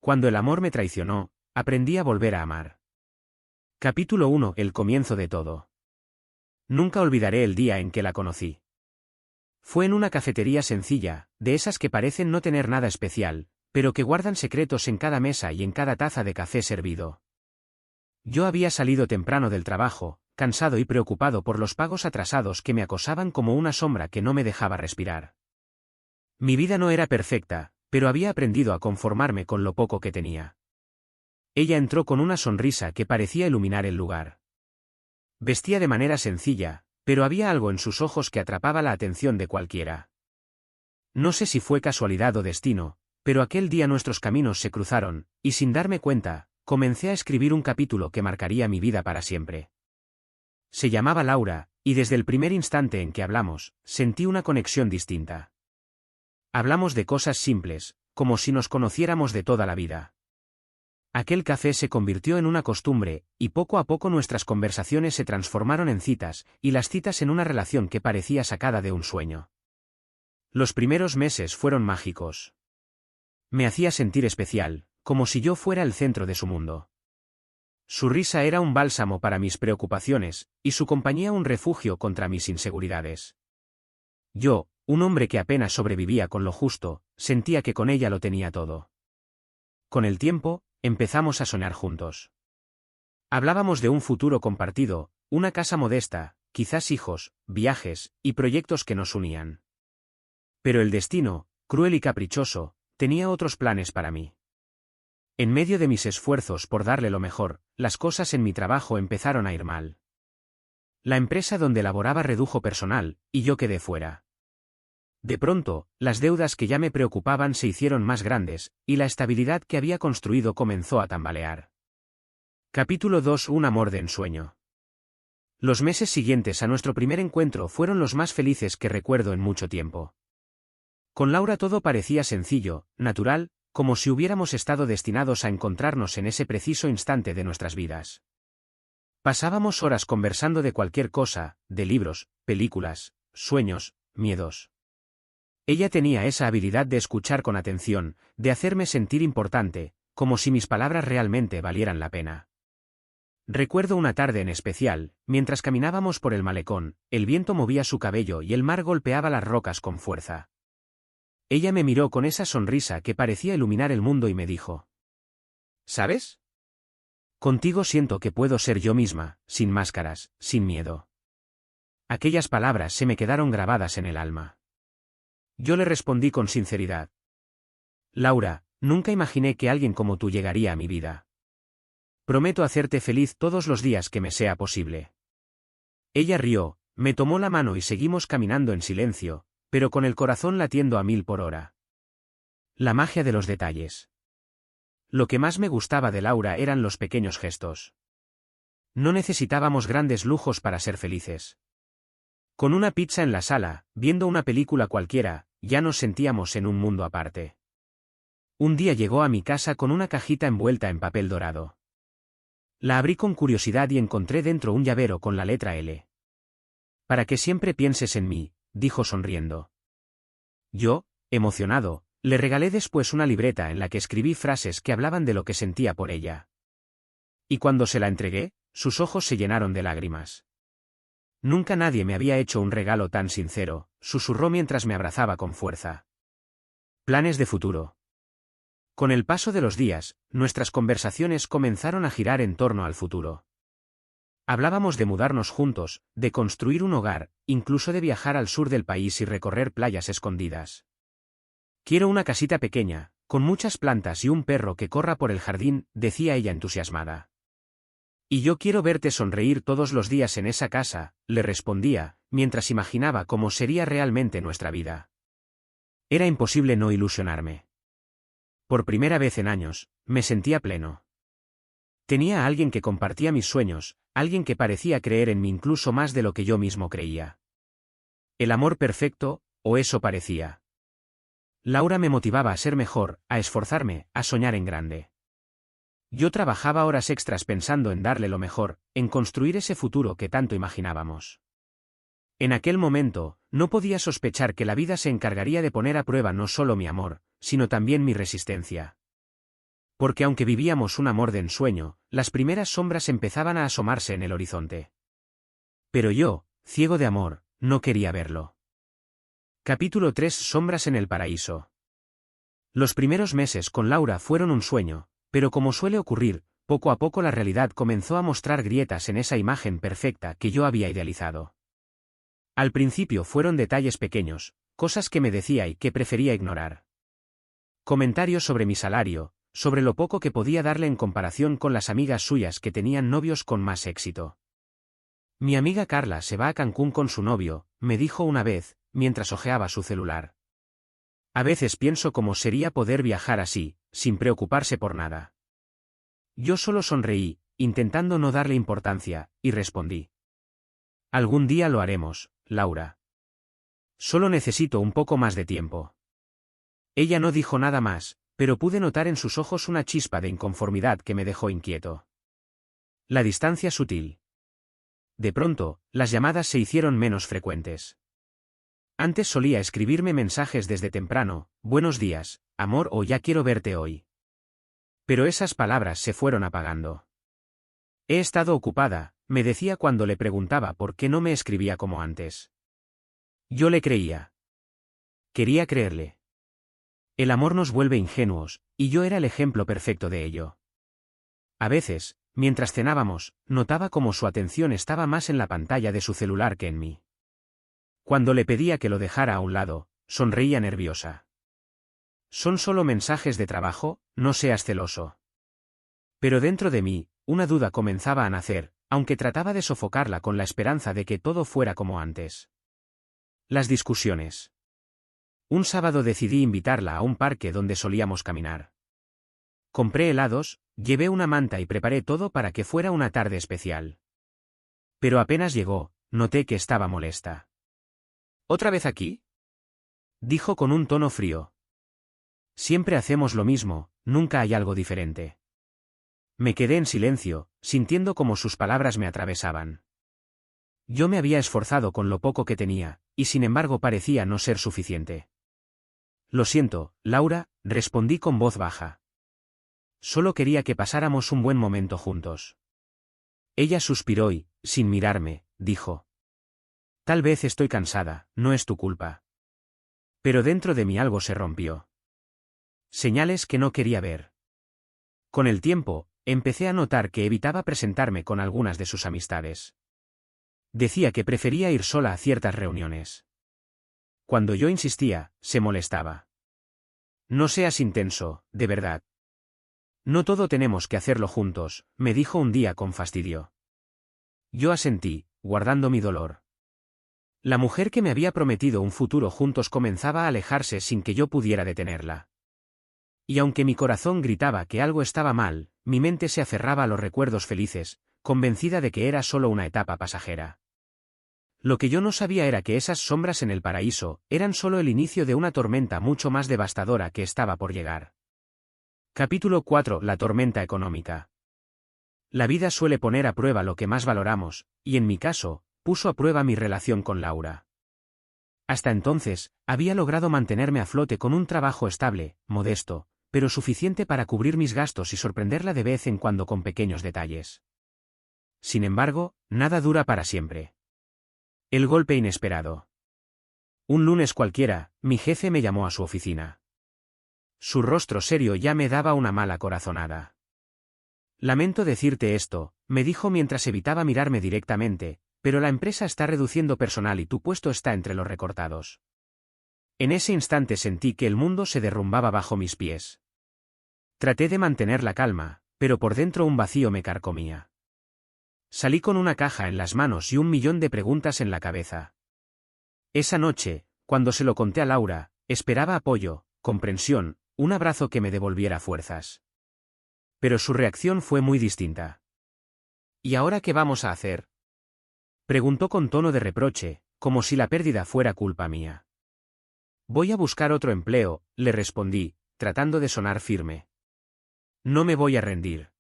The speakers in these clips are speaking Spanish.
Cuando el amor me traicionó, aprendí a volver a amar. Capítulo 1. El comienzo de todo. Nunca olvidaré el día en que la conocí. Fue en una cafetería sencilla, de esas que parecen no tener nada especial, pero que guardan secretos en cada mesa y en cada taza de café servido. Yo había salido temprano del trabajo, cansado y preocupado por los pagos atrasados que me acosaban como una sombra que no me dejaba respirar. Mi vida no era perfecta, pero había aprendido a conformarme con lo poco que tenía. Ella entró con una sonrisa que parecía iluminar el lugar. Vestía de manera sencilla, pero había algo en sus ojos que atrapaba la atención de cualquiera. No sé si fue casualidad o destino, pero aquel día nuestros caminos se cruzaron, y sin darme cuenta, comencé a escribir un capítulo que marcaría mi vida para siempre. Se llamaba Laura, y desde el primer instante en que hablamos, sentí una conexión distinta. Hablamos de cosas simples, como si nos conociéramos de toda la vida. Aquel café se convirtió en una costumbre, y poco a poco nuestras conversaciones se transformaron en citas, y las citas en una relación que parecía sacada de un sueño. Los primeros meses fueron mágicos. Me hacía sentir especial, como si yo fuera el centro de su mundo. Su risa era un bálsamo para mis preocupaciones, y su compañía un refugio contra mis inseguridades. Yo, un hombre que apenas sobrevivía con lo justo, sentía que con ella lo tenía todo. Con el tiempo, empezamos a soñar juntos. Hablábamos de un futuro compartido, una casa modesta, quizás hijos, viajes, y proyectos que nos unían. Pero el destino, cruel y caprichoso, tenía otros planes para mí. En medio de mis esfuerzos por darle lo mejor, las cosas en mi trabajo empezaron a ir mal. La empresa donde laboraba redujo personal, y yo quedé fuera. De pronto, las deudas que ya me preocupaban se hicieron más grandes, y la estabilidad que había construido comenzó a tambalear. Capítulo 2. Un amor de ensueño. Los meses siguientes a nuestro primer encuentro fueron los más felices que recuerdo en mucho tiempo. Con Laura todo parecía sencillo, natural, como si hubiéramos estado destinados a encontrarnos en ese preciso instante de nuestras vidas. Pasábamos horas conversando de cualquier cosa, de libros, películas, sueños, miedos. Ella tenía esa habilidad de escuchar con atención, de hacerme sentir importante, como si mis palabras realmente valieran la pena. Recuerdo una tarde en especial, mientras caminábamos por el malecón, el viento movía su cabello y el mar golpeaba las rocas con fuerza. Ella me miró con esa sonrisa que parecía iluminar el mundo y me dijo: ¿sabes? Contigo siento que puedo ser yo misma, sin máscaras, sin miedo. Aquellas palabras se me quedaron grabadas en el alma. Yo le respondí con sinceridad: Laura, nunca imaginé que alguien como tú llegaría a mi vida. Prometo hacerte feliz todos los días que me sea posible. Ella rió, me tomó la mano y seguimos caminando en silencio, pero con el corazón latiendo a 1000 por hora. La magia de los detalles. Lo que más me gustaba de Laura eran los pequeños gestos. No necesitábamos grandes lujos para ser felices. Con una pizza en la sala, viendo una película cualquiera, ya nos sentíamos en un mundo aparte. Un día llegó a mi casa con una cajita envuelta en papel dorado. La abrí con curiosidad y encontré dentro un llavero con la letra L. Para que siempre pienses en mí, dijo sonriendo. Yo, emocionado, le regalé después una libreta en la que escribí frases que hablaban de lo que sentía por ella. Y cuando se la entregué, sus ojos se llenaron de lágrimas. Nunca nadie me había hecho un regalo tan sincero, susurró mientras me abrazaba con fuerza. Planes de futuro. Con el paso de los días, nuestras conversaciones comenzaron a girar en torno al futuro. Hablábamos de mudarnos juntos, de construir un hogar, incluso de viajar al sur del país y recorrer playas escondidas. Quiero una casita pequeña, con muchas plantas y un perro que corra por el jardín, decía ella entusiasmada. Y yo quiero verte sonreír todos los días en esa casa, le respondía, mientras imaginaba cómo sería realmente nuestra vida. Era imposible no ilusionarme. Por primera vez en años, me sentía pleno. Tenía a alguien que compartía mis sueños, alguien que parecía creer en mí incluso más de lo que yo mismo creía. El amor perfecto, o eso parecía. Laura me motivaba a ser mejor, a esforzarme, a soñar en grande. Yo trabajaba horas extras pensando en darle lo mejor, en construir ese futuro que tanto imaginábamos. En aquel momento, no podía sospechar que la vida se encargaría de poner a prueba no solo mi amor, sino también mi resistencia. Porque aunque vivíamos un amor de ensueño, las primeras sombras empezaban a asomarse en el horizonte. Pero yo, ciego de amor, no quería verlo. Capítulo 3. Sombras en el paraíso. Los primeros meses con Laura fueron un sueño, pero como suele ocurrir, poco a poco la realidad comenzó a mostrar grietas en esa imagen perfecta que yo había idealizado. Al principio fueron detalles pequeños, cosas que me decía y que prefería ignorar. Comentarios sobre mi salario, sobre lo poco que podía darle en comparación con las amigas suyas que tenían novios con más éxito. Mi amiga Carla se va a Cancún con su novio, me dijo una vez, mientras hojeaba su celular. A veces pienso cómo sería poder viajar así, sin preocuparse por nada. Yo solo sonreí, intentando no darle importancia, y respondí. Algún día lo haremos, Laura. Solo necesito un poco más de tiempo. Ella no dijo nada más, pero pude notar en sus ojos una chispa de inconformidad que me dejó inquieto. La distancia sutil. De pronto, las llamadas se hicieron menos frecuentes. Antes solía escribirme mensajes desde temprano, buenos días, amor o ya quiero verte hoy. Pero esas palabras se fueron apagando. He estado ocupada, me decía cuando le preguntaba por qué no me escribía como antes. Yo le creía. Quería creerle. El amor nos vuelve ingenuos, y yo era el ejemplo perfecto de ello. A veces, mientras cenábamos, notaba cómo su atención estaba más en la pantalla de su celular que en mí. Cuando le pedía que lo dejara a un lado, sonreía nerviosa. Son solo mensajes de trabajo, no seas celoso. Pero dentro de mí, una duda comenzaba a nacer, aunque trataba de sofocarla con la esperanza de que todo fuera como antes. Las discusiones. Un sábado decidí invitarla a un parque donde solíamos caminar. Compré helados, llevé una manta y preparé todo para que fuera una tarde especial. Pero apenas llegó, noté que estaba molesta. ¿Otra vez aquí?, dijo con un tono frío. Siempre hacemos lo mismo, nunca hay algo diferente. Me quedé en silencio, sintiendo cómo sus palabras me atravesaban. Yo me había esforzado con lo poco que tenía, y sin embargo parecía no ser suficiente. Lo siento, Laura, respondí con voz baja. Solo quería que pasáramos un buen momento juntos. Ella suspiró y, sin mirarme, dijo. Tal vez estoy cansada, no es tu culpa. Pero dentro de mí algo se rompió. Señales que no quería ver. Con el tiempo, empecé a notar que evitaba presentarme con algunas de sus amistades. Decía que prefería ir sola a ciertas reuniones. Cuando yo insistía, se molestaba. No seas intenso, de verdad. No todo tenemos que hacerlo juntos, me dijo un día con fastidio. Yo asentí, guardando mi dolor. La mujer que me había prometido un futuro juntos comenzaba a alejarse sin que yo pudiera detenerla. Y aunque mi corazón gritaba que algo estaba mal, mi mente se aferraba a los recuerdos felices, convencida de que era solo una etapa pasajera. Lo que yo no sabía era que esas sombras en el paraíso eran solo el inicio de una tormenta mucho más devastadora que estaba por llegar. Capítulo 4. La tormenta económica. La vida suele poner a prueba lo que más valoramos, y en mi caso, puso a prueba mi relación con Laura. Hasta entonces, había logrado mantenerme a flote con un trabajo estable, modesto, pero suficiente para cubrir mis gastos y sorprenderla de vez en cuando con pequeños detalles. Sin embargo, nada dura para siempre. El golpe inesperado. Un lunes cualquiera, mi jefe me llamó a su oficina. Su rostro serio ya me daba una mala corazonada. Lamento decirte esto, me dijo mientras evitaba mirarme directamente, pero la empresa está reduciendo personal y tu puesto está entre los recortados. En ese instante sentí que el mundo se derrumbaba bajo mis pies. Traté de mantener la calma, pero por dentro un vacío me carcomía. Salí con una caja en las manos y 1.000.000 de preguntas en la cabeza. Esa noche, cuando se lo conté a Laura, esperaba apoyo, comprensión, un abrazo que me devolviera fuerzas. Pero su reacción fue muy distinta. ¿Y ahora qué vamos a hacer?, preguntó con tono de reproche, como si la pérdida fuera culpa mía. Voy a buscar otro empleo, le respondí, tratando de sonar firme. No me voy a rendir.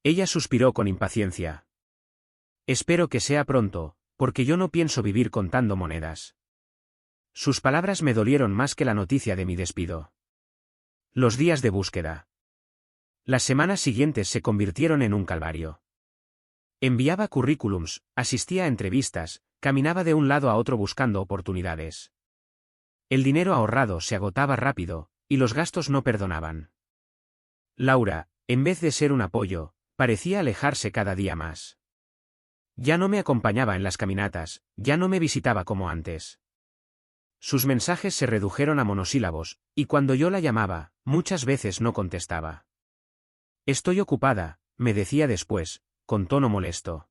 Ella suspiró con impaciencia. Espero que sea pronto, porque yo no pienso vivir contando monedas. Sus palabras me dolieron más que la noticia de mi despido. Los días de búsqueda. Las semanas siguientes se convirtieron en un calvario. Enviaba currículums, asistía a entrevistas, caminaba de un lado a otro buscando oportunidades. El dinero ahorrado se agotaba rápido, y los gastos no perdonaban. Laura, en vez de ser un apoyo, parecía alejarse cada día más. Ya no me acompañaba en las caminatas, ya no me visitaba como antes. Sus mensajes se redujeron a monosílabos, y cuando yo la llamaba, muchas veces no contestaba. Estoy ocupada, me decía después, con tono molesto.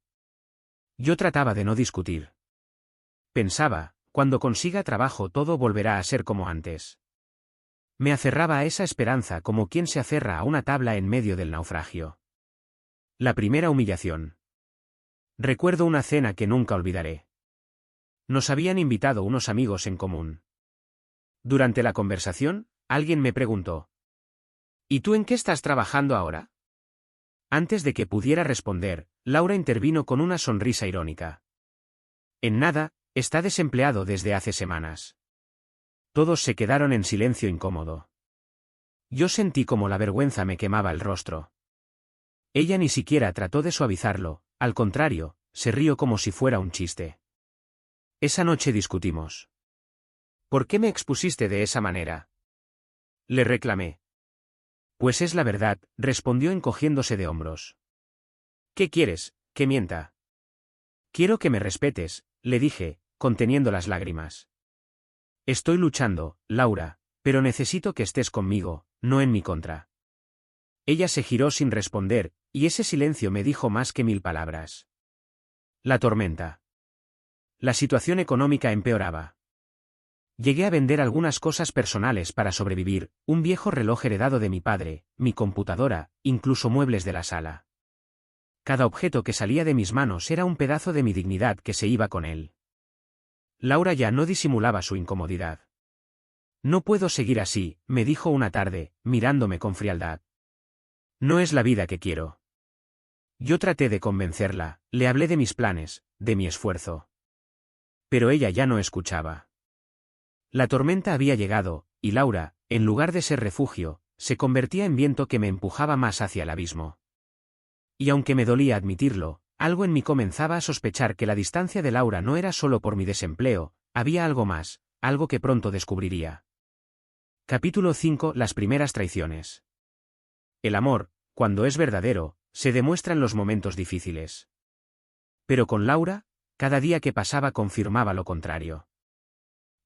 Yo trataba de no discutir. Pensaba, cuando consiga trabajo todo volverá a ser como antes. Me aferraba a esa esperanza como quien se aferra a una tabla en medio del naufragio. La primera humillación. Recuerdo una cena que nunca olvidaré. Nos habían invitado unos amigos en común. Durante la conversación, alguien me preguntó: ¿Y tú en qué estás trabajando ahora? Antes de que pudiera responder, Laura intervino con una sonrisa irónica. En nada, está desempleado desde hace semanas. Todos se quedaron en silencio incómodo. Yo sentí como la vergüenza me quemaba el rostro. Ella ni siquiera trató de suavizarlo, al contrario, se rió como si fuera un chiste. Esa noche discutimos. ¿Por qué me expusiste de esa manera? Le reclamé. Pues es la verdad, respondió encogiéndose de hombros. ¿Qué quieres, que mienta? Quiero que me respetes, le dije, conteniendo las lágrimas. Estoy luchando, Laura, pero necesito que estés conmigo, no en mi contra. Ella se giró sin responder, y ese silencio me dijo más que 1000 palabras. La tormenta. La situación económica empeoraba. Llegué a vender algunas cosas personales para sobrevivir, un viejo reloj heredado de mi padre, mi computadora, incluso muebles de la sala. Cada objeto que salía de mis manos era un pedazo de mi dignidad que se iba con él. Laura ya no disimulaba su incomodidad. No puedo seguir así, me dijo una tarde, mirándome con frialdad. No es la vida que quiero. Yo traté de convencerla, le hablé de mis planes, de mi esfuerzo. Pero ella ya no escuchaba. La tormenta había llegado, y Laura, en lugar de ser refugio, se convertía en viento que me empujaba más hacia el abismo. Y aunque me dolía admitirlo, algo en mí comenzaba a sospechar que la distancia de Laura no era solo por mi desempleo, había algo más, algo que pronto descubriría. Capítulo 5. Las primeras traiciones. El amor, cuando es verdadero, se demuestra en los momentos difíciles. Pero con Laura, cada día que pasaba confirmaba lo contrario.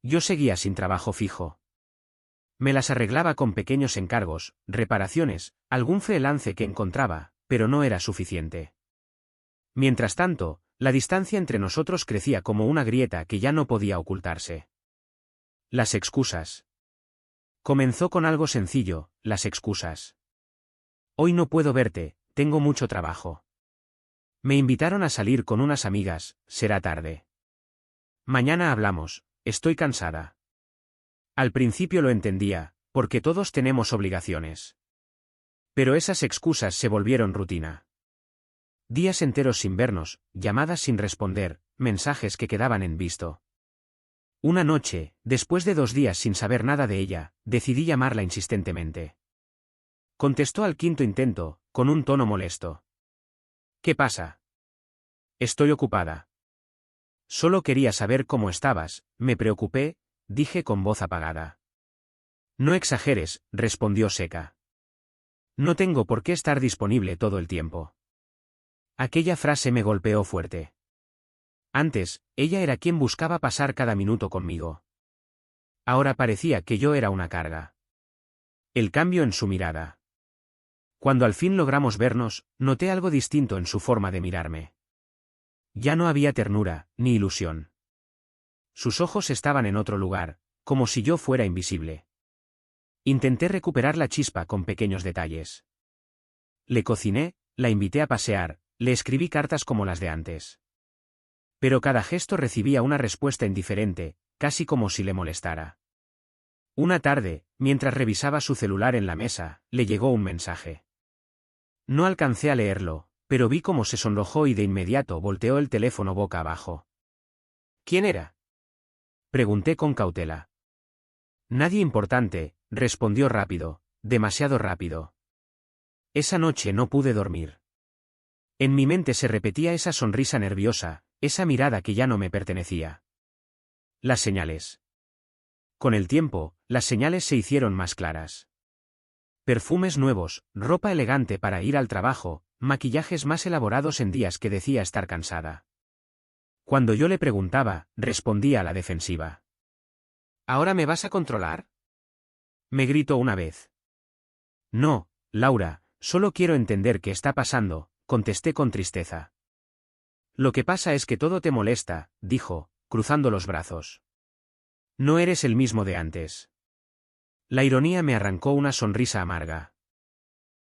Yo seguía sin trabajo fijo. Me las arreglaba con pequeños encargos, reparaciones, algún freelance que encontraba, pero no era suficiente. Mientras tanto, la distancia entre nosotros crecía como una grieta que ya no podía ocultarse. Las excusas. Comenzó con algo sencillo, las excusas. Hoy no puedo verte, tengo mucho trabajo. Me invitaron a salir con unas amigas, será tarde. Mañana hablamos, estoy cansada. Al principio lo entendía, porque todos tenemos obligaciones. Pero esas excusas se volvieron rutina. Días enteros sin vernos, llamadas sin responder, mensajes que quedaban en visto. Una noche, después de 2 días sin saber nada de ella, decidí llamarla insistentemente. Contestó al 5.º intento, con un tono molesto. ¿Qué pasa? Estoy ocupada. Solo quería saber cómo estabas, me preocupé, dije con voz apagada. No exageres, respondió seca. No tengo por qué estar disponible todo el tiempo. Aquella frase me golpeó fuerte. Antes, ella era quien buscaba pasar cada minuto conmigo. Ahora parecía que yo era una carga. El cambio en su mirada. Cuando al fin logramos vernos, noté algo distinto en su forma de mirarme. Ya no había ternura, ni ilusión. Sus ojos estaban en otro lugar, como si yo fuera invisible. Intenté recuperar la chispa con pequeños detalles. Le cociné, la invité a pasear, le escribí cartas como las de antes. Pero cada gesto recibía una respuesta indiferente, casi como si le molestara. Una tarde, mientras revisaba su celular en la mesa, le llegó un mensaje. No alcancé a leerlo, pero vi cómo se sonrojó y de inmediato volteó el teléfono boca abajo. ¿Quién era? Pregunté con cautela. Nadie importante, respondió rápido, demasiado rápido. Esa noche no pude dormir. En mi mente se repetía esa sonrisa nerviosa, esa mirada que ya no me pertenecía. Las señales. Con el tiempo, las señales se hicieron más claras. Perfumes nuevos, ropa elegante para ir al trabajo, maquillajes más elaborados en días que decía estar cansada. Cuando yo le preguntaba, respondía a la defensiva. ¿Ahora me vas a controlar? Me gritó una vez. No, Laura, solo quiero entender qué está pasando, contesté con tristeza. Lo que pasa es que todo te molesta, dijo, cruzando los brazos. No eres el mismo de antes. La ironía me arrancó una sonrisa amarga.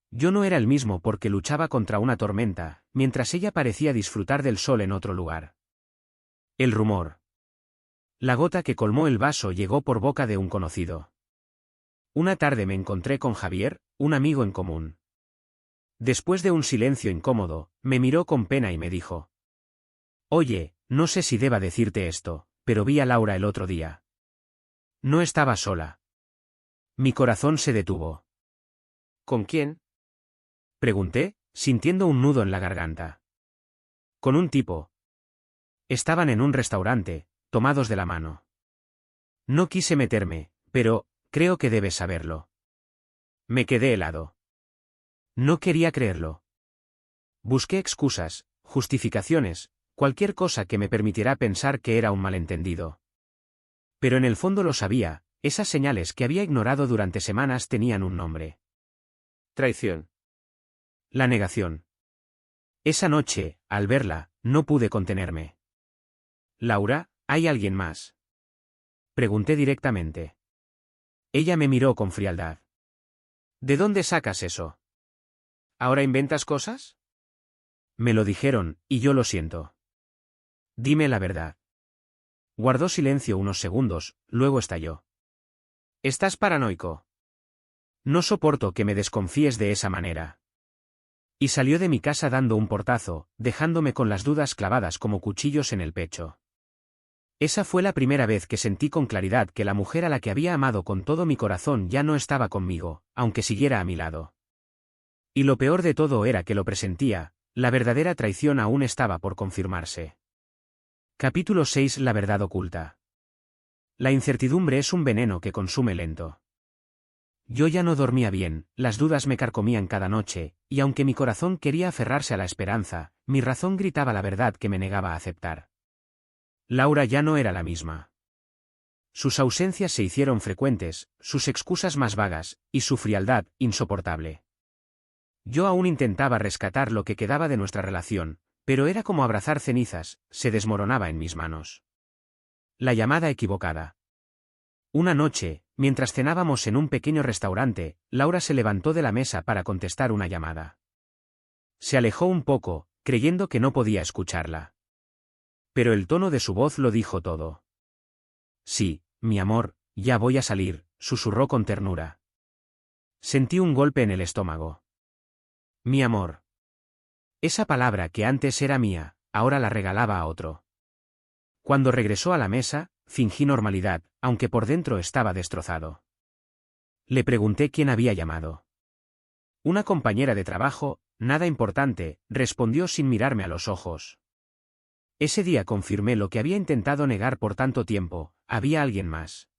Yo no era el mismo porque luchaba contra una tormenta, mientras ella parecía disfrutar del sol en otro lugar. El rumor. La gota que colmó el vaso llegó por boca de un conocido. Una tarde me encontré con Javier, un amigo en común. Después de un silencio incómodo, me miró con pena y me dijo. Oye, no sé si deba decirte esto, pero vi a Laura el otro día. No estaba sola. Mi corazón se detuvo. ¿Con quién? Pregunté, sintiendo un nudo en la garganta. Con un tipo. Estaban en un restaurante, tomados de la mano. No quise meterme, pero, creo que debes saberlo. Me quedé helado. No quería creerlo. Busqué excusas, justificaciones, cualquier cosa que me permitiera pensar que era un malentendido. Pero en el fondo lo sabía, esas señales que había ignorado durante semanas tenían un nombre. Traición. La negación. Esa noche, al verla, no pude contenerme. Laura, ¿hay alguien más? Pregunté directamente. Ella me miró con frialdad. ¿De dónde sacas eso? ¿Ahora inventas cosas? Me lo dijeron, y yo lo siento. Dime la verdad. Guardó silencio unos segundos, luego estalló. ¿Estás paranoico? No soporto que me desconfíes de esa manera. Y salió de mi casa dando un portazo, dejándome con las dudas clavadas como cuchillos en el pecho. Esa fue la primera vez que sentí con claridad que la mujer a la que había amado con todo mi corazón ya no estaba conmigo, aunque siguiera a mi lado. Y lo peor de todo era que lo presentía, la verdadera traición aún estaba por confirmarse. Capítulo 6. La verdad oculta. La incertidumbre es un veneno que consume lento. Yo ya no dormía bien, las dudas me carcomían cada noche, y aunque mi corazón quería aferrarse a la esperanza, mi razón gritaba la verdad que me negaba a aceptar. Laura ya no era la misma. Sus ausencias se hicieron frecuentes, sus excusas más vagas, y su frialdad, insoportable. Yo aún intentaba rescatar lo que quedaba de nuestra relación, pero era como abrazar cenizas, se desmoronaba en mis manos. La llamada equivocada. Una noche, mientras cenábamos en un pequeño restaurante, Laura se levantó de la mesa para contestar una llamada. Se alejó un poco, creyendo que no podía escucharla. Pero el tono de su voz lo dijo todo. Sí, mi amor, ya voy a salir, susurró con ternura. Sentí un golpe en el estómago. Mi amor. Esa palabra que antes era mía, ahora la regalaba a otro. Cuando regresó a la mesa, fingí normalidad, aunque por dentro estaba destrozado. Le pregunté quién había llamado. Una compañera de trabajo, nada importante, respondió sin mirarme a los ojos. Ese día confirmé lo que había intentado negar por tanto tiempo, había alguien más.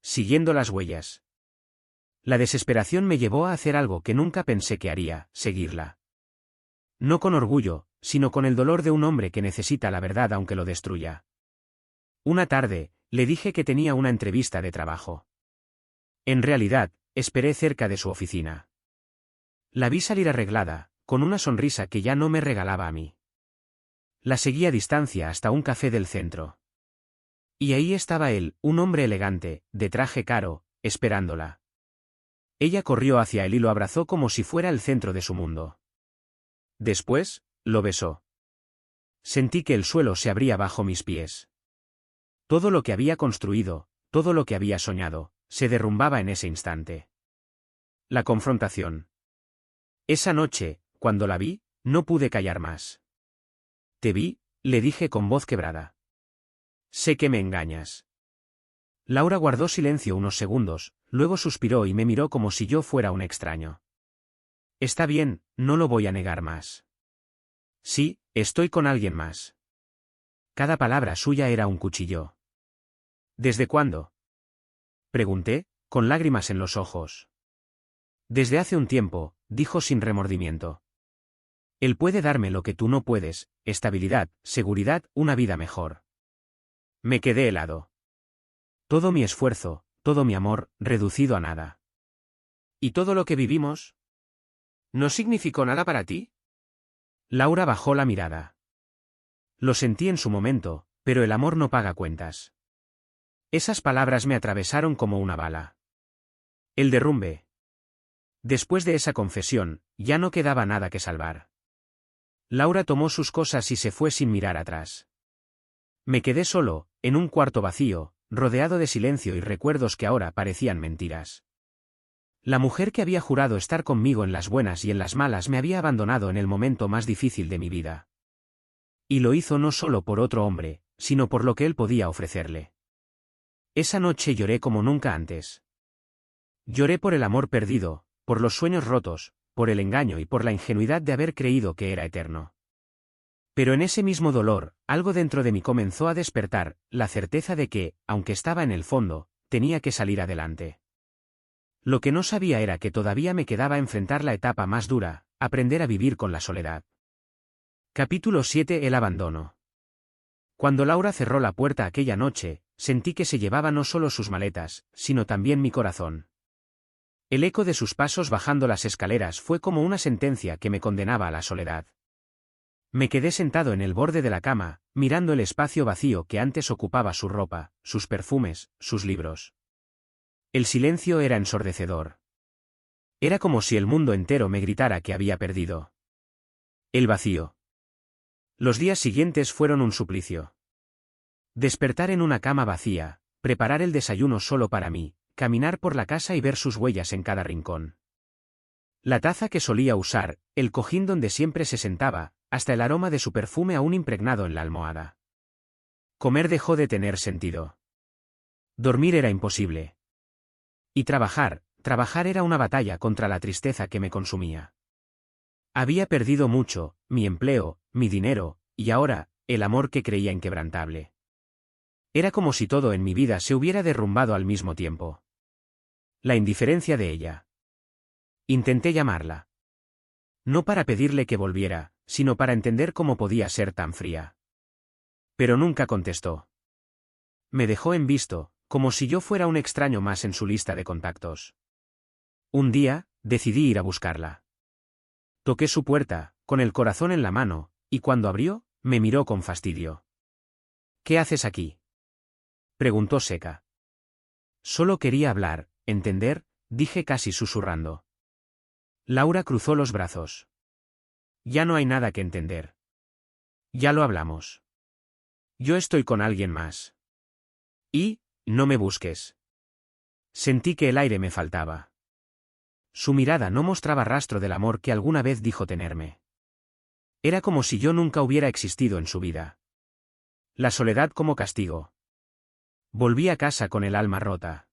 Siguiendo las huellas. La desesperación me llevó a hacer algo que nunca pensé que haría, seguirla. No con orgullo, sino con el dolor de un hombre que necesita la verdad aunque lo destruya. Una tarde, le dije que tenía una entrevista de trabajo. En realidad, esperé cerca de su oficina. La vi salir arreglada, con una sonrisa que ya no me regalaba a mí. La seguí a distancia hasta un café del centro. Y ahí estaba él, un hombre elegante, de traje caro, esperándola. Ella corrió hacia él y lo abrazó como si fuera el centro de su mundo. Después, lo besó. Sentí que el suelo se abría bajo mis pies. Todo lo que había construido, todo lo que había soñado, se derrumbaba en ese instante. La confrontación. Esa noche, cuando la vi, no pude callar más. Te vi, le dije con voz quebrada. Sé que me engañas. Laura guardó silencio unos segundos, luego suspiró y me miró como si yo fuera un extraño. Está bien, no lo voy a negar más. Sí, estoy con alguien más. Cada palabra suya era un cuchillo. ¿Desde cuándo? Pregunté, con lágrimas en los ojos. Desde hace un tiempo, dijo sin remordimiento. Él puede darme lo que tú no puedes, estabilidad, seguridad, una vida mejor. Me quedé helado. Todo mi esfuerzo, todo mi amor, reducido a nada. ¿Y todo lo que vivimos? ¿No significó nada para ti? Laura bajó la mirada. Lo sentí en su momento, pero el amor no paga cuentas. Esas palabras me atravesaron como una bala. El derrumbe. Después de esa confesión, ya no quedaba nada que salvar. Laura tomó sus cosas y se fue sin mirar atrás. Me quedé solo, en un cuarto vacío, rodeado de silencio y recuerdos que ahora parecían mentiras. La mujer que había jurado estar conmigo en las buenas y en las malas me había abandonado en el momento más difícil de mi vida. Y lo hizo no solo por otro hombre, sino por lo que él podía ofrecerle. Esa noche lloré como nunca antes. Lloré por el amor perdido, por los sueños rotos, por el engaño y por la ingenuidad de haber creído que era eterno. Pero en ese mismo dolor, algo dentro de mí comenzó a despertar, la certeza de que, aunque estaba en el fondo, tenía que salir adelante. Lo que no sabía era que todavía me quedaba enfrentar la etapa más dura, aprender a vivir con la soledad. Capítulo 7. El abandono. Cuando Laura cerró la puerta aquella noche, sentí que se llevaba no solo sus maletas, sino también mi corazón. El eco de sus pasos bajando las escaleras fue como una sentencia que me condenaba a la soledad. Me quedé sentado en el borde de la cama, mirando el espacio vacío que antes ocupaba su ropa, sus perfumes, sus libros. El silencio era ensordecedor. Era como si el mundo entero me gritara que había perdido. El vacío. Los días siguientes fueron un suplicio. Despertar en una cama vacía, preparar el desayuno solo para mí, caminar por la casa y ver sus huellas en cada rincón. La taza que solía usar, el cojín donde siempre se sentaba, hasta el aroma de su perfume aún impregnado en la almohada. Comer dejó de tener sentido. Dormir era imposible. Y trabajar era una batalla contra la tristeza que me consumía. Había perdido mucho, mi empleo, mi dinero, y ahora, el amor que creía inquebrantable. Era como si todo en mi vida se hubiera derrumbado al mismo tiempo. La indiferencia de ella. Intenté llamarla. No para pedirle que volviera, sino para entender cómo podía ser tan fría. Pero nunca contestó. Me dejó en visto, como si yo fuera un extraño más en su lista de contactos. Un día, decidí ir a buscarla. Toqué su puerta, con el corazón en la mano, y cuando abrió, me miró con fastidio. ¿Qué haces aquí?, preguntó seca. Solo quería hablar, entender, dije casi susurrando. Laura cruzó los brazos. Ya no hay nada que entender. Ya lo hablamos. Yo estoy con alguien más. Y, no me busques. Sentí que el aire me faltaba. Su mirada no mostraba rastro del amor que alguna vez dijo tenerme. Era como si yo nunca hubiera existido en su vida. La soledad como castigo. Volví a casa con el alma rota.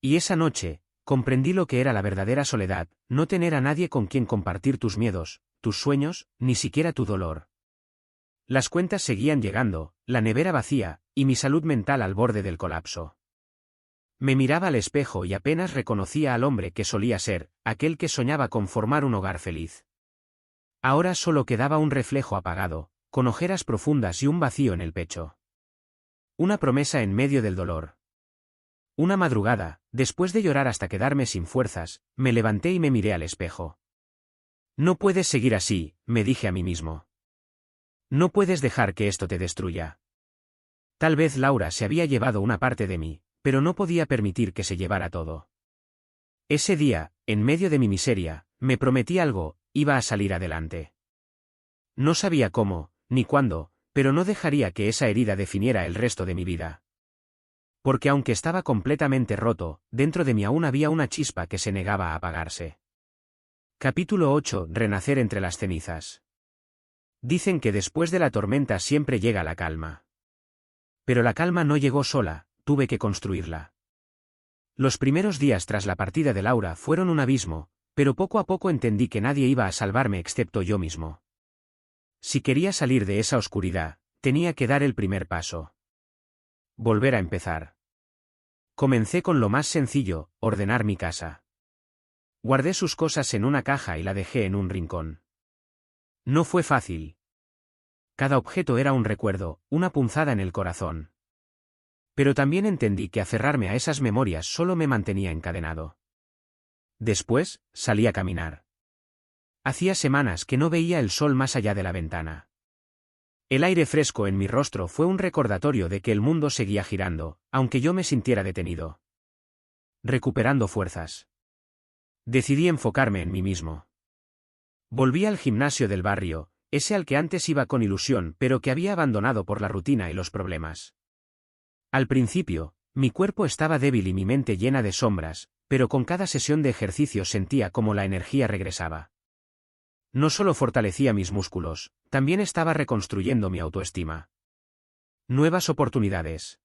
Y esa noche, comprendí lo que era la verdadera soledad, no tener a nadie con quien compartir tus miedos, tus sueños, ni siquiera tu dolor. Las cuentas seguían llegando, la nevera vacía, y mi salud mental al borde del colapso. Me miraba al espejo y apenas reconocía al hombre que solía ser, aquel que soñaba con formar un hogar feliz. Ahora solo quedaba un reflejo apagado, con ojeras profundas y un vacío en el pecho. Una promesa en medio del dolor. Una madrugada, después de llorar hasta quedarme sin fuerzas, me levanté y me miré al espejo. No puedes seguir así, me dije a mí mismo. No puedes dejar que esto te destruya. Tal vez Laura se había llevado una parte de mí, pero no podía permitir que se llevara todo. Ese día, en medio de mi miseria, me prometí algo, iba a salir adelante. No sabía cómo, ni cuándo, pero no dejaría que esa herida definiera el resto de mi vida. Porque aunque estaba completamente roto, dentro de mí aún había una chispa que se negaba a apagarse. Capítulo 8. Renacer entre las cenizas. Dicen que después de la tormenta siempre llega la calma. Pero la calma no llegó sola, tuve que construirla. Los primeros días tras la partida de Laura fueron un abismo, pero poco a poco entendí que nadie iba a salvarme excepto yo mismo. Si quería salir de esa oscuridad, tenía que dar el primer paso. Volver a empezar. Comencé con lo más sencillo, ordenar mi casa. Guardé sus cosas en una caja y la dejé en un rincón. No fue fácil. Cada objeto era un recuerdo, una punzada en el corazón. Pero también entendí que aferrarme a esas memorias solo me mantenía encadenado. Después, salí a caminar. Hacía semanas que no veía el sol más allá de la ventana. El aire fresco en mi rostro fue un recordatorio de que el mundo seguía girando, aunque yo me sintiera detenido. Recuperando fuerzas. Decidí enfocarme en mí mismo. Volví al gimnasio del barrio, ese al que antes iba con ilusión pero que había abandonado por la rutina y los problemas. Al principio, mi cuerpo estaba débil y mi mente llena de sombras, pero con cada sesión de ejercicio sentía como la energía regresaba. No solo fortalecía mis músculos, también estaba reconstruyendo mi autoestima. Nuevas oportunidades.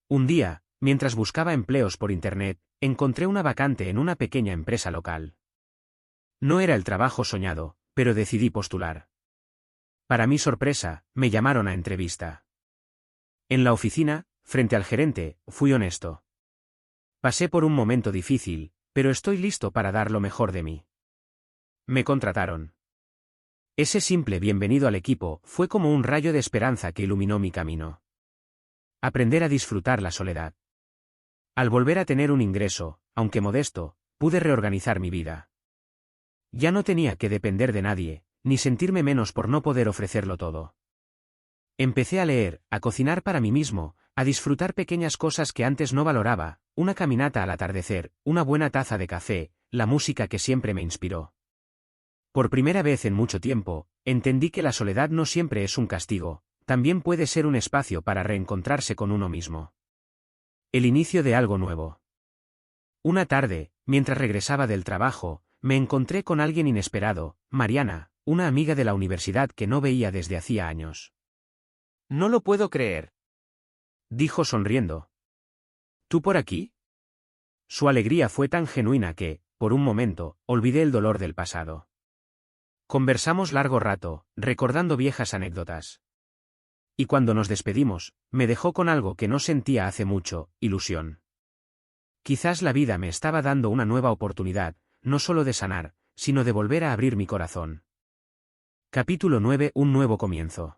Un día, mientras buscaba empleos por internet, encontré una vacante en una pequeña empresa local. No era el trabajo soñado, pero decidí postular. Para mi sorpresa, me llamaron a entrevista. En la oficina, frente al gerente, fui honesto. Pasé por un momento difícil, pero estoy listo para dar lo mejor de mí. Me contrataron. Ese simple bienvenido al equipo fue como un rayo de esperanza que iluminó mi camino. Aprender a disfrutar la soledad. Al volver a tener un ingreso, aunque modesto, pude reorganizar mi vida. Ya no tenía que depender de nadie, ni sentirme menos por no poder ofrecerlo todo. Empecé a leer, a cocinar para mí mismo, a disfrutar pequeñas cosas que antes no valoraba, una caminata al atardecer, una buena taza de café, la música que siempre me inspiró. Por primera vez en mucho tiempo, entendí que la soledad no siempre es un castigo, también puede ser un espacio para reencontrarse con uno mismo. El inicio de algo nuevo. Una tarde, mientras regresaba del trabajo, me encontré con alguien inesperado, Mariana, una amiga de la universidad que no veía desde hacía años. «No lo puedo creer», dijo sonriendo. «¿Tú por aquí?» Su alegría fue tan genuina que, por un momento, olvidé el dolor del pasado. Conversamos largo rato, recordando viejas anécdotas. Y cuando nos despedimos, me dejó con algo que no sentía hace mucho, ilusión. Quizás la vida me estaba dando una nueva oportunidad, no solo de sanar, sino de volver a abrir mi corazón. Capítulo 9. Un nuevo comienzo.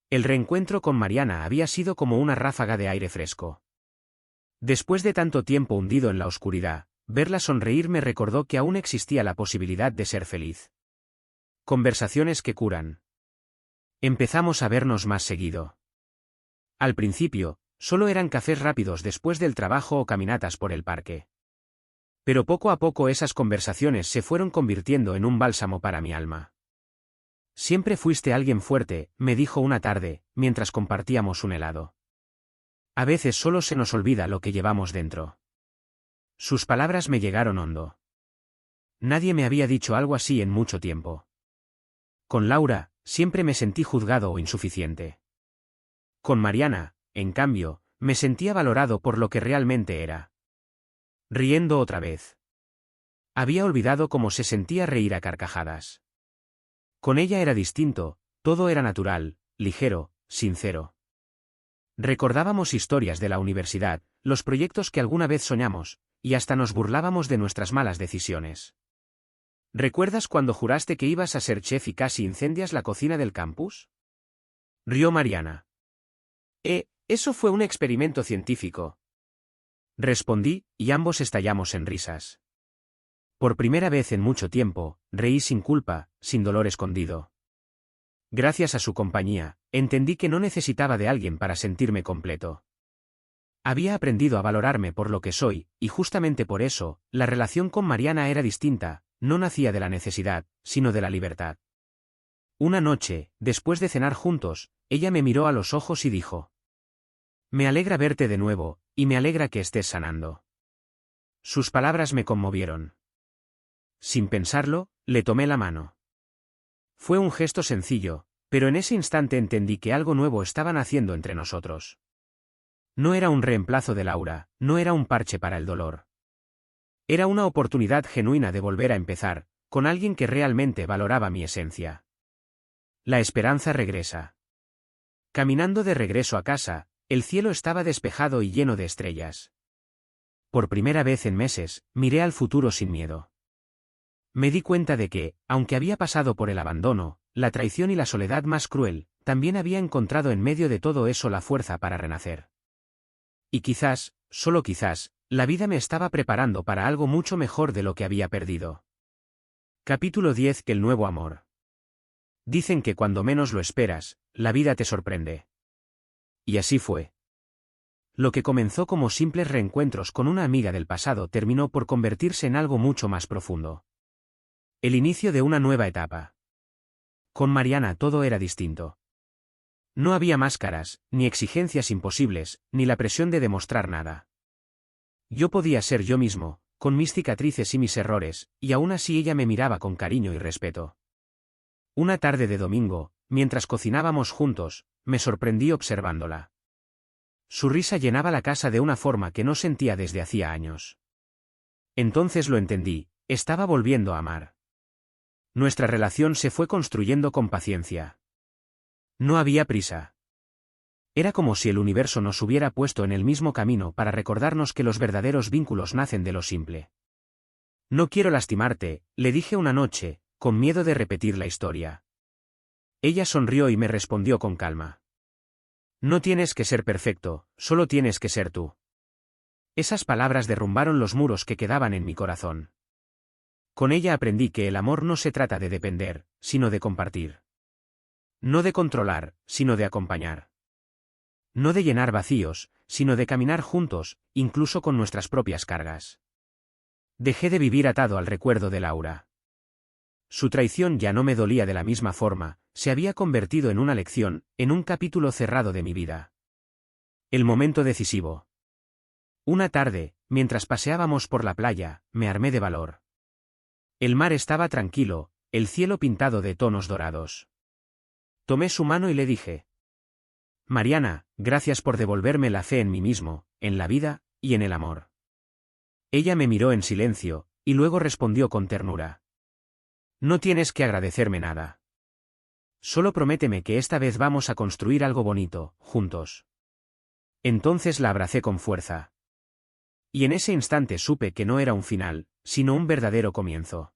El reencuentro con Mariana había sido como una ráfaga de aire fresco. Después de tanto tiempo hundido en la oscuridad, verla sonreír me recordó que aún existía la posibilidad de ser feliz. Conversaciones que curan. Empezamos a vernos más seguido. Al principio, solo eran cafés rápidos después del trabajo o caminatas por el parque. Pero poco a poco esas conversaciones se fueron convirtiendo en un bálsamo para mi alma. «Siempre fuiste alguien fuerte», me dijo una tarde, mientras compartíamos un helado. «A veces solo se nos olvida lo que llevamos dentro». Sus palabras me llegaron hondo. Nadie me había dicho algo así en mucho tiempo. Con Laura, siempre me sentí juzgado o insuficiente. Con Mariana, en cambio, me sentía valorado por lo que realmente era. Riendo otra vez. Había olvidado cómo se sentía reír a carcajadas. Con ella era distinto, todo era natural, ligero, sincero. Recordábamos historias de la universidad, los proyectos que alguna vez soñamos, y hasta nos burlábamos de nuestras malas decisiones. ¿Recuerdas cuando juraste que ibas a ser chef y casi incendias la cocina del campus?, rió Mariana. Eso fue un experimento científico. Respondí, y ambos estallamos en risas. Por primera vez en mucho tiempo, reí sin culpa, sin dolor escondido. Gracias a su compañía, entendí que no necesitaba de alguien para sentirme completo. Había aprendido a valorarme por lo que soy, y justamente por eso, la relación con Mariana era distinta, no nacía de la necesidad, sino de la libertad. Una noche, después de cenar juntos, ella me miró a los ojos y dijo: «Me alegra verte de nuevo, y me alegra que estés sanando». Sus palabras me conmovieron. Sin pensarlo, le tomé la mano. Fue un gesto sencillo, pero en ese instante entendí que algo nuevo estaba naciendo entre nosotros. No era un reemplazo de Laura, no era un parche para el dolor. Era una oportunidad genuina de volver a empezar, con alguien que realmente valoraba mi esencia. La esperanza regresa. Caminando de regreso a casa, el cielo estaba despejado y lleno de estrellas. Por primera vez en meses, miré al futuro sin miedo. Me di cuenta de que, aunque había pasado por el abandono, la traición y la soledad más cruel, también había encontrado en medio de todo eso la fuerza para renacer. Y quizás, solo quizás, la vida me estaba preparando para algo mucho mejor de lo que había perdido. Capítulo 10. Que el nuevo amor. Dicen que cuando menos lo esperas, la vida te sorprende. Y así fue. Lo que comenzó como simples reencuentros con una amiga del pasado terminó por convertirse en algo mucho más profundo. El inicio de una nueva etapa. Con Mariana todo era distinto. No había máscaras, ni exigencias imposibles, ni la presión de demostrar nada. Yo podía ser yo mismo, con mis cicatrices y mis errores, y aún así ella me miraba con cariño y respeto. Una tarde de domingo, mientras cocinábamos juntos, me sorprendí observándola. Su risa llenaba la casa de una forma que no sentía desde hacía años. Entonces lo entendí, estaba volviendo a amar. Nuestra relación se fue construyendo con paciencia. No había prisa. Era como si el universo nos hubiera puesto en el mismo camino para recordarnos que los verdaderos vínculos nacen de lo simple. No quiero lastimarte, le dije una noche, con miedo de repetir la historia. Ella sonrió y me respondió con calma. No tienes que ser perfecto, solo tienes que ser tú. Esas palabras derrumbaron los muros que quedaban en mi corazón. Con ella aprendí que el amor no se trata de depender, sino de compartir. No de controlar, sino de acompañar. No de llenar vacíos, sino de caminar juntos, incluso con nuestras propias cargas. Dejé de vivir atado al recuerdo de Laura. Su traición ya no me dolía de la misma forma, se había convertido en una lección, en un capítulo cerrado de mi vida. El momento decisivo. Una tarde, mientras paseábamos por la playa, me armé de valor. El mar estaba tranquilo, el cielo pintado de tonos dorados. Tomé su mano y le dije: Mariana, gracias por devolverme la fe en mí mismo, en la vida, y en el amor. Ella me miró en silencio, y luego respondió con ternura: No tienes que agradecerme nada. Solo prométeme que esta vez vamos a construir algo bonito, juntos. Entonces la abracé con fuerza. Y en ese instante supe que no era un final, sino un verdadero comienzo.